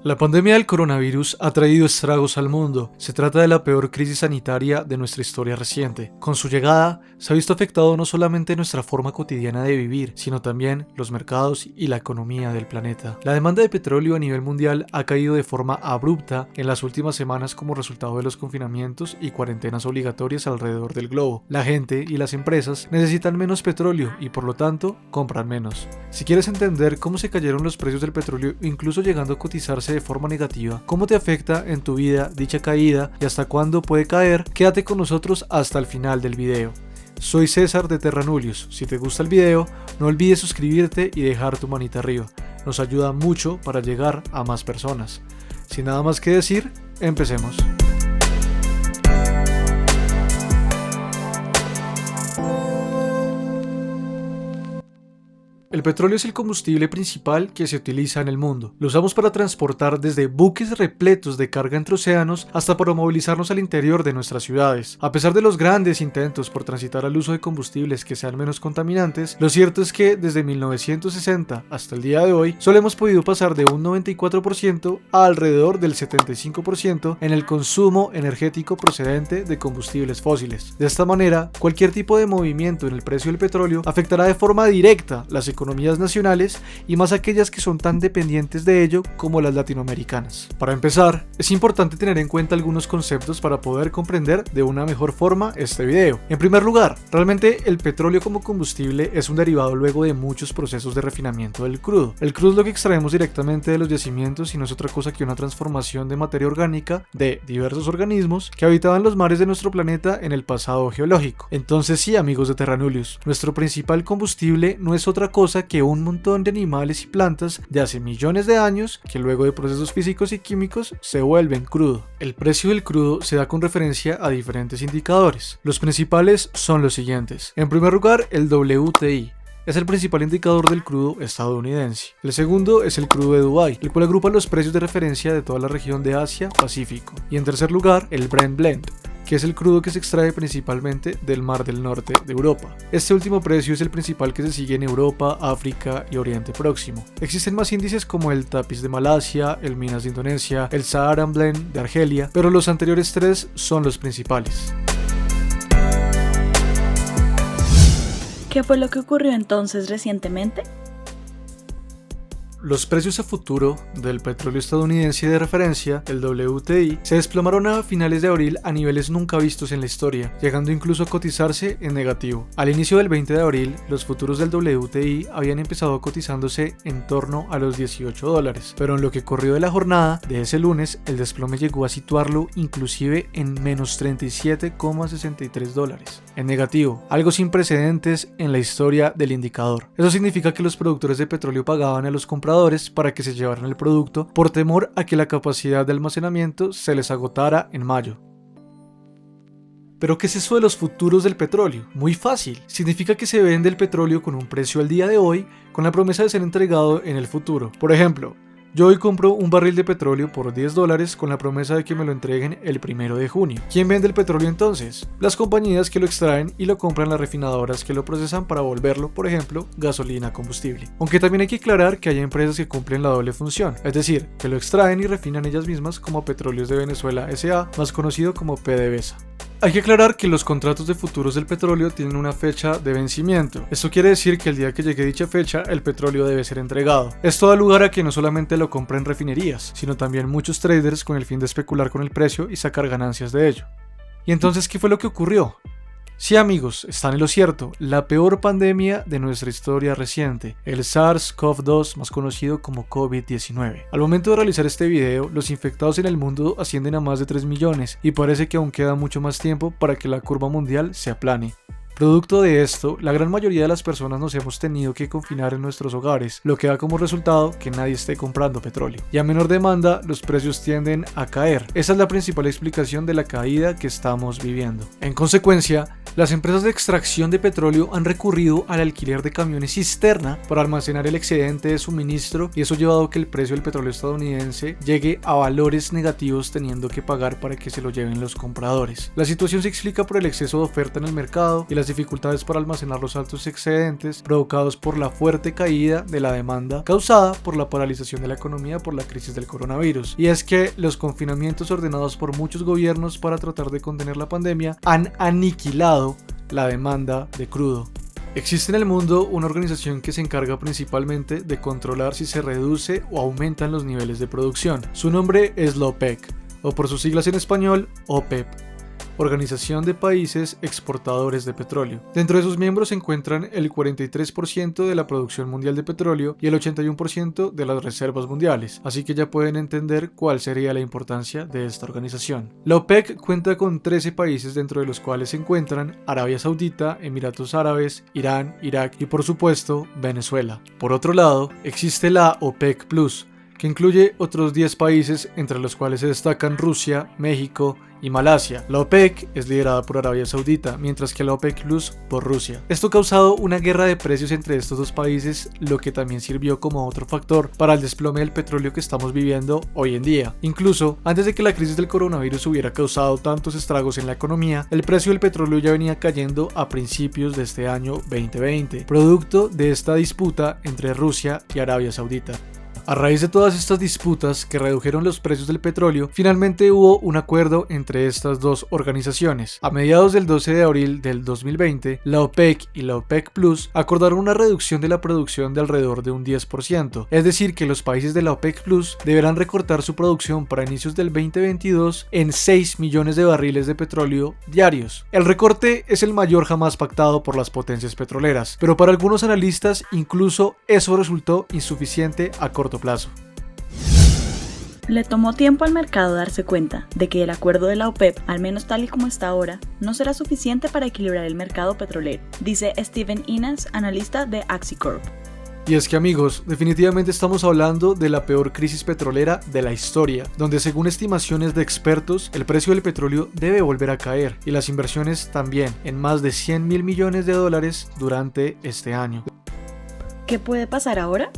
La pandemia del coronavirus ha traído estragos al mundo. Se trata de la peor crisis sanitaria de nuestra historia reciente. Con su llegada, se ha visto afectado no solamente nuestra forma cotidiana de vivir, sino también los mercados y la economía del planeta. La demanda de petróleo a nivel mundial ha caído de forma abrupta en las últimas semanas como resultado de los confinamientos y cuarentenas obligatorias alrededor del globo. La gente y las empresas necesitan menos petróleo y por lo tanto compran menos. Si quieres entender cómo se cayeron los precios del petróleo, incluso llegando a cotizarse de forma negativa, cómo te afecta en tu vida dicha caída y hasta cuándo puede caer, quédate con nosotros hasta el final del video. Soy César de Terranulius. Si te gusta el video, no olvides suscribirte y dejar tu manita arriba. Nos ayuda mucho para llegar a más personas. Sin nada más que decir, empecemos. El petróleo es el combustible principal que se utiliza en el mundo. Lo usamos para transportar desde buques repletos de carga entre océanos hasta para movilizarnos al interior de nuestras ciudades. A pesar de los grandes intentos por transitar al uso de combustibles que sean menos contaminantes, lo cierto es que desde 1960 hasta el día de hoy solo hemos podido pasar de un 94% a alrededor del 75% en el consumo energético procedente de combustibles fósiles. De esta manera, cualquier tipo de movimiento en el precio del petróleo afectará de forma directa las economías nacionales y más aquellas que son tan dependientes de ello como las latinoamericanas. Para empezar, es importante tener en cuenta algunos conceptos para poder comprender de una mejor forma este video. En primer lugar, realmente el petróleo como combustible es un derivado luego de muchos procesos de refinamiento del crudo. El crudo es lo que extraemos directamente de los yacimientos y no es otra cosa que una transformación de materia orgánica de diversos organismos que habitaban los mares de nuestro planeta en el pasado geológico. Entonces sí, amigos de Terranulius, nuestro principal combustible no es otra cosa que un montón de animales y plantas de hace millones de años que luego de procesos físicos y químicos se vuelven crudo. El precio del crudo se da con referencia a diferentes indicadores. Los principales son los siguientes. En primer lugar, el WTI. Es el principal indicador del crudo estadounidense. El segundo es el crudo de Dubái, el cual agrupa los precios de referencia de toda la región de Asia-Pacífico. Y en tercer lugar, el Brent Blend, que es el crudo que se extrae principalmente del Mar del Norte de Europa. Este último precio es el principal que se sigue en Europa, África y Oriente Próximo. Existen más índices como el Tapiz de Malasia, el Minas de Indonesia, el Saharan Blend de Argelia, pero los anteriores tres son los principales. ¿Qué fue lo que ocurrió entonces recientemente? Los precios a futuro del petróleo estadounidense de referencia, el WTI, se desplomaron a finales de abril a niveles nunca vistos en la historia, llegando incluso a cotizarse en negativo. Al inicio del 20 de abril, los futuros del WTI habían empezado cotizándose en torno a los $18, pero en lo que corrió de la jornada de ese lunes, el desplome llegó a situarlo inclusive en menos $37,63. En negativo, algo sin precedentes en la historia del indicador. Eso significa que los productores de petróleo pagaban a los compradores para que se llevaran el producto por temor a que la capacidad de almacenamiento se les agotara en mayo. ¿Pero qué es eso de los futuros del petróleo? Muy fácil. Significa que se vende el petróleo con un precio al día de hoy con la promesa de ser entregado en el futuro. Por ejemplo, yo hoy compro un barril de petróleo por $10 con la promesa de que me lo entreguen el 1 de junio. ¿Quién vende el petróleo entonces? Las compañías que lo extraen y lo compran las refinadoras que lo procesan para volverlo, por ejemplo, gasolina combustible. Aunque también hay que aclarar que hay empresas que cumplen la doble función, es decir, que lo extraen y refinan ellas mismas como Petróleos de Venezuela S.A., más conocido como PDVSA. Hay que aclarar que los contratos de futuros del petróleo tienen una fecha de vencimiento. Esto quiere decir que el día que llegue dicha fecha, el petróleo debe ser entregado. Esto da lugar a que no solamente lo compren refinerías, sino también muchos traders con el fin de especular con el precio y sacar ganancias de ello. ¿Y entonces qué fue lo que ocurrió? Sí, amigos, están en lo cierto, la peor pandemia de nuestra historia reciente, el SARS-CoV-2, más conocido como COVID-19. Al momento de realizar este video, los infectados en el mundo ascienden a más de 3 millones y parece que aún queda mucho más tiempo para que la curva mundial se aplane. Producto de esto, la gran mayoría de las personas nos hemos tenido que confinar en nuestros hogares, lo que da como resultado que nadie esté comprando petróleo. Y a menor demanda, los precios tienden a caer. Esa es la principal explicación de la caída que estamos viviendo. En consecuencia, las empresas de extracción de petróleo han recurrido al alquiler de camiones cisterna para almacenar el excedente de suministro y eso ha llevado a que el precio del petróleo estadounidense llegue a valores negativos teniendo que pagar para que se lo lleven los compradores. La situación se explica por el exceso de oferta en el mercado y la las dificultades para almacenar los altos excedentes provocados por la fuerte caída de la demanda causada por la paralización de la economía por la crisis del coronavirus. Y es que los confinamientos ordenados por muchos gobiernos para tratar de contener la pandemia han aniquilado la demanda de crudo. Existe en el mundo una organización que se encarga principalmente de controlar si se reduce o aumentan los niveles de producción. Su nombre es la OPEC, o por sus siglas en español, OPEP. Organización de Países Exportadores de Petróleo. Dentro de sus miembros se encuentran el 43% de la producción mundial de petróleo y el 81% de las reservas mundiales, así que ya pueden entender cuál sería la importancia de esta organización. La OPEC cuenta con 13 países, dentro de los cuales se encuentran Arabia Saudita, Emiratos Árabes, Irán, Irak y por supuesto Venezuela. Por otro lado, existe la OPEC Plus, que incluye otros 10 países, entre los cuales se destacan Rusia, México y Malasia. La OPEC es liderada por Arabia Saudita, mientras que la OPEC Plus por Rusia. Esto ha causado una guerra de precios entre estos dos países, lo que también sirvió como otro factor para el desplome del petróleo que estamos viviendo hoy en día. Incluso, antes de que la crisis del coronavirus hubiera causado tantos estragos en la economía, el precio del petróleo ya venía cayendo a principios de este año 2020, producto de esta disputa entre Rusia y Arabia Saudita. A raíz de todas estas disputas que redujeron los precios del petróleo, finalmente hubo un acuerdo entre estas dos organizaciones. A mediados del 12 de abril del 2020, la OPEC y la OPEC Plus acordaron una reducción de la producción de alrededor de un 10%, es decir, que los países de la OPEC Plus deberán recortar su producción para inicios del 2022 en 6 millones de barriles de petróleo diarios. El recorte es el mayor jamás pactado por las potencias petroleras, pero para algunos analistas incluso eso resultó insuficiente a corto plazo. Le tomó tiempo al mercado darse cuenta de que el acuerdo de la OPEP, al menos tal y como está ahora, no será suficiente para equilibrar el mercado petrolero, dice Steven Inas, analista de Axicorp. Y es que amigos, definitivamente estamos hablando de la peor crisis petrolera de la historia, donde según estimaciones de expertos, el precio del petróleo debe volver a caer y las inversiones también, en más de 100.000 millones de dólares durante este año. ¿Qué puede pasar ahora?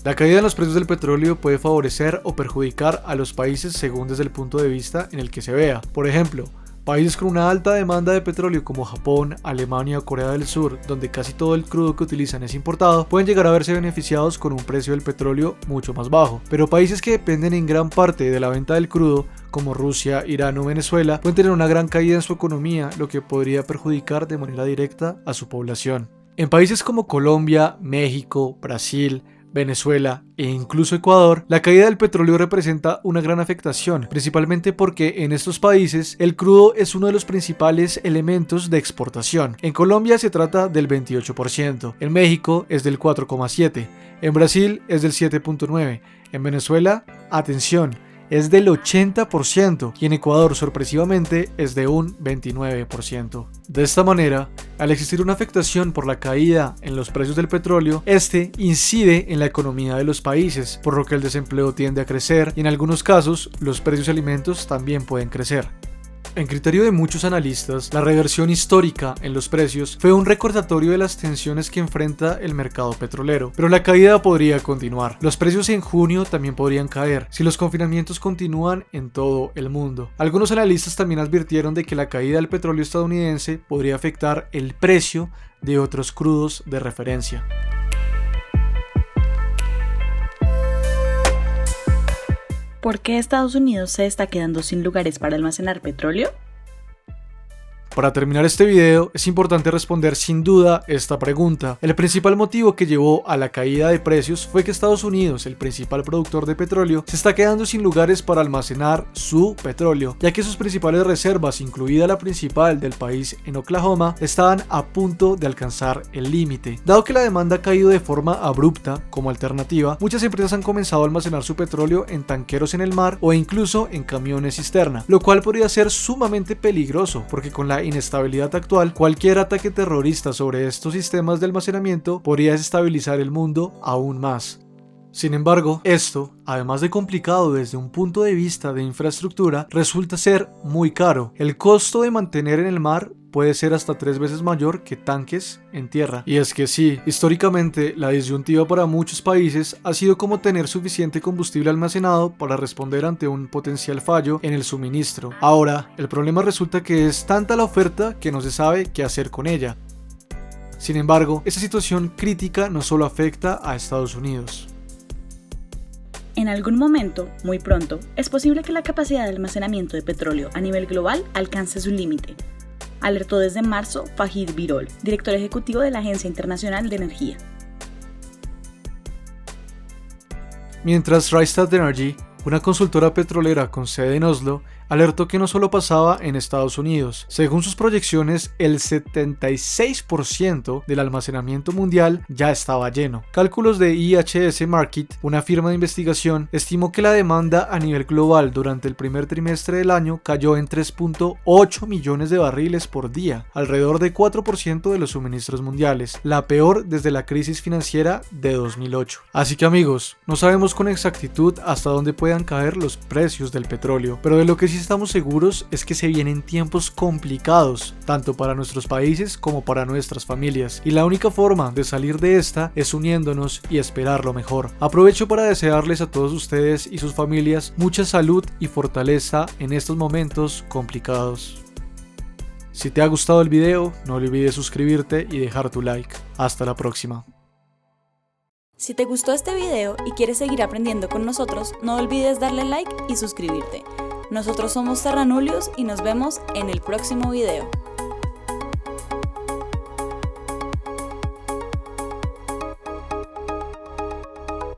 La caída en los precios del petróleo puede favorecer o perjudicar a los países según desde el punto de vista en el que se vea. Por ejemplo, países con una alta demanda de petróleo como Japón, Alemania o Corea del Sur, donde casi todo el crudo que utilizan es importado, pueden llegar a verse beneficiados con un precio del petróleo mucho más bajo. Pero países que dependen en gran parte de la venta del crudo, como Rusia, Irán o Venezuela, pueden tener una gran caída en su economía, lo que podría perjudicar de manera directa a su población. En países como Colombia, México, Brasil, Venezuela e incluso Ecuador, la caída del petróleo representa una gran afectación, principalmente porque en estos países el crudo es uno de los principales elementos de exportación. En Colombia se trata del 28%, en México es del 4,7%, en Brasil es del 7,9%, en Venezuela, atención, es del 80% y en Ecuador sorpresivamente es de un 29%. De esta manera, al existir una afectación por la caída en los precios del petróleo, este incide en la economía de los países, por lo que el desempleo tiende a crecer y en algunos casos los precios de alimentos también pueden crecer. En criterio de muchos analistas, la reversión histórica en los precios fue un recordatorio de las tensiones que enfrenta el mercado petrolero, pero la caída podría continuar. Los precios en junio también podrían caer si los confinamientos continúan en todo el mundo. Algunos analistas también advirtieron de que la caída del petróleo estadounidense podría afectar el precio de otros crudos de referencia. ¿Por qué Estados Unidos se está quedando sin lugares para almacenar petróleo? Para terminar este video, es importante responder sin duda esta pregunta. El principal motivo que llevó a la caída de precios fue que Estados Unidos, el principal productor de petróleo, se está quedando sin lugares para almacenar su petróleo, ya que sus principales reservas, incluida la principal del país en Oklahoma, estaban a punto de alcanzar el límite. Dado que la demanda ha caído de forma abrupta, como alternativa, muchas empresas han comenzado a almacenar su petróleo en tanqueros en el mar o incluso en camiones cisterna, lo cual podría ser sumamente peligroso, porque con la inestabilidad actual, cualquier ataque terrorista sobre estos sistemas de almacenamiento podría desestabilizar el mundo aún más. Sin embargo, esto, además de complicado desde un punto de vista de infraestructura, resulta ser muy caro. El costo de mantener en el mar puede ser hasta 3 veces mayor que tanques en tierra. Y es que sí, históricamente la disyuntiva para muchos países ha sido como tener suficiente combustible almacenado para responder ante un potencial fallo en el suministro. Ahora, el problema resulta que es tanta la oferta que no se sabe qué hacer con ella. Sin embargo, esta situación crítica no solo afecta a Estados Unidos. En algún momento, muy pronto, es posible que la capacidad de almacenamiento de petróleo a nivel global alcance su límite, alertó desde marzo Fajid Birol, director ejecutivo de la Agencia Internacional de Energía. Mientras Rystad Energy, una consultora petrolera con sede en Oslo, alertó que no solo pasaba en Estados Unidos. Según sus proyecciones, el 76% del almacenamiento mundial ya estaba lleno. Cálculos de IHS Markit, una firma de investigación, estimó que la demanda a nivel global durante el primer trimestre del año cayó en 3.8 millones de barriles por día, alrededor de 4% de los suministros mundiales, la peor desde la crisis financiera de 2008. Así que amigos, no sabemos con exactitud hasta dónde puedan caer los precios del petróleo, pero de lo que sí estamos seguros es que se vienen tiempos complicados, tanto para nuestros países como para nuestras familias, y la única forma de salir de esta es uniéndonos y esperar lo mejor. Aprovecho para desearles a todos ustedes y sus familias mucha salud y fortaleza en estos momentos complicados. Si te ha gustado el video, no olvides suscribirte y dejar tu like. Hasta la próxima. Si te gustó este video y quieres seguir aprendiendo con nosotros, no olvides darle like y suscribirte. Nosotros somos Terranulius y nos vemos en el próximo video.